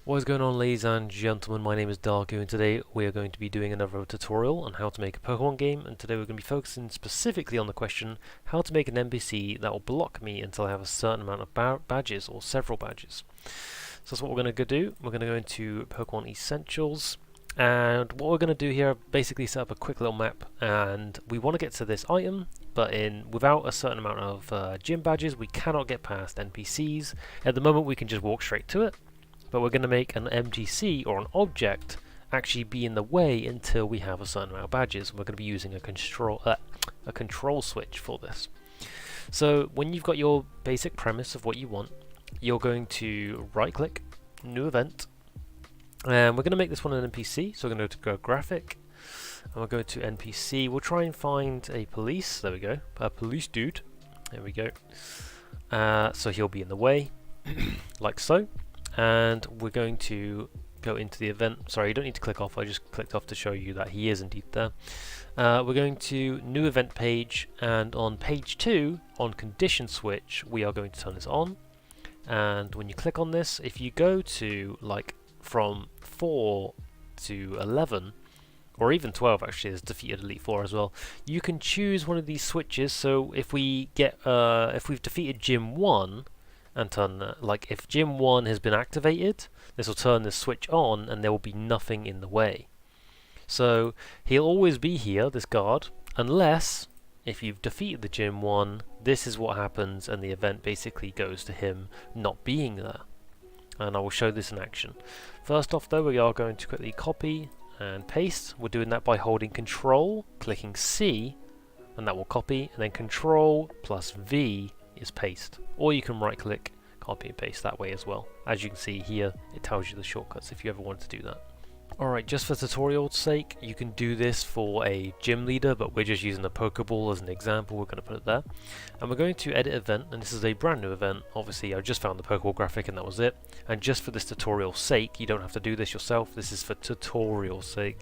What is going on, ladies and gentlemen? My name is Darku, and today we are going to be doing another tutorial on how to make a Pokemon game. And today we're going to be focusing specifically on the question how to make an NPC that will block me until I have a certain amount of badges or several badges. So that's what we're going to do. We're going to go into Pokemon Essentials, and what we're going to do here, basically set up a quick little map, and we want to get to this item, but without a certain amount of gym badges we cannot get past NPCs. At the moment we can just walk straight to it, but we're going to make an NPC or an object actually be in the way until we have a certain amount of badges. We're going to be using a control switch for this. So when you've got your basic premise of what you want, you're going to right click, new event, and we're going to make this one an NPC. So we're going to go to graphic, and we'll go to NPC. We'll try and find a police. There we go, a police dude. There we go. So he'll be in the way, like so. And we're going to go into the event. Sorry, you don't need to click off. I just clicked off to show you that he is indeed there. We're going to new event page, and on page 2, on condition switch, we are going to turn this on. And when you click on this, if you go to like from 4 to 11, or even 12 actually, is defeated Elite 4 as well, you can choose one of these switches. So if we get if we've defeated Gym 1 and turn like if Gym 1 has been activated, this will turn the switch on and there will be nothing in the way. So he'll always be here, this guard, unless if you've defeated the Gym 1, this is what happens, and the event basically goes to him not being there. And I will show this in action. First off though, we are going to quickly copy and paste. We're doing that by holding Control, clicking C, and that will copy, and then Control plus V is paste. Or you can right click, copy and paste that way as well. As you can see here, it tells you the shortcuts if you ever wanted to do that. Alright, just for tutorial's sake, you can do this for a gym leader, but we're just using a Pokeball as an example. We're going to put it there. And we're going to edit event, and this is a brand new event. Obviously, I just found the Pokeball graphic and that was it. And just for this tutorial's sake, you don't have to do this yourself. This is for tutorial's sake.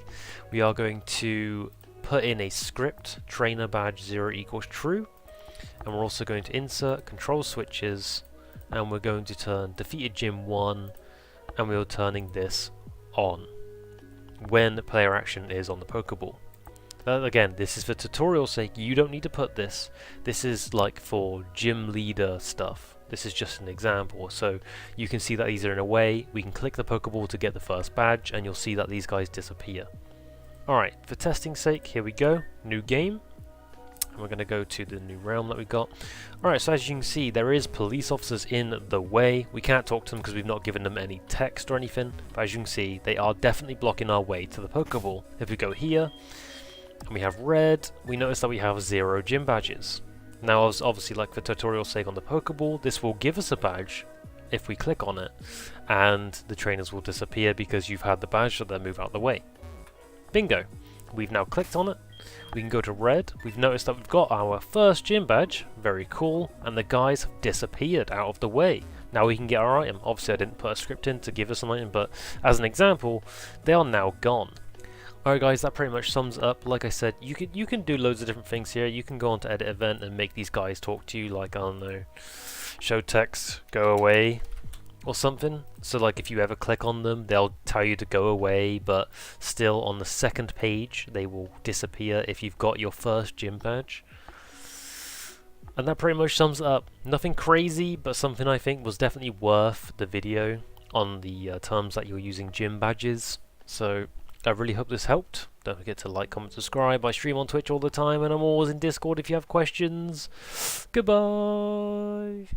We are going to put in a script, Trainer.badge 0 equals true. And we're also going to insert control switches, and we're going to turn defeated Gym 1, and we're turning this on when the player action is on the Pokeball. Again, this is for tutorial's sake. You don't need to put this. This is like for gym leader stuff. This is just an example. So you can see that these are in a way. We can click the Pokeball to get the first badge, and you'll see that these guys disappear. Alright, for testing's sake, here we go. New game. We're going to go to the new realm that we got. Alright, so as you can see, there is police officers in the way. We can't talk to them because we've not given them any text or anything, but as you can see, they are definitely blocking our way to the Pokeball. If we go here, and we have red, we notice that we have 0 gym badges. Now, obviously, like for tutorial's sake on the Pokeball, this will give us a badge if we click on it, and the trainers will disappear because you've had the badge, so they'll move out of the way. Bingo! We've now clicked on it. We can go to red. We've noticed that we've got our first gym badge. Very cool. And the guys have disappeared out of the way. Now we can get our item. Obviously I didn't put a script in to give us an item, but as an example, they are now gone. Alright guys, that pretty much sums it up. Like I said, you can do loads of different things here. You can go on to edit event and make these guys talk to you, like, I don't know, show text, go away, or something. So like if you ever click on them, they'll tell you to go away, but still on the second page they will disappear if you've got your first gym badge. And that pretty much sums it up. Nothing crazy, but something I think was definitely worth the video on the terms that you're using gym badges. So I really hope this helped. Don't forget to like, comment, subscribe. I stream on Twitch all the time, and I'm always in Discord if you have questions. Goodbye.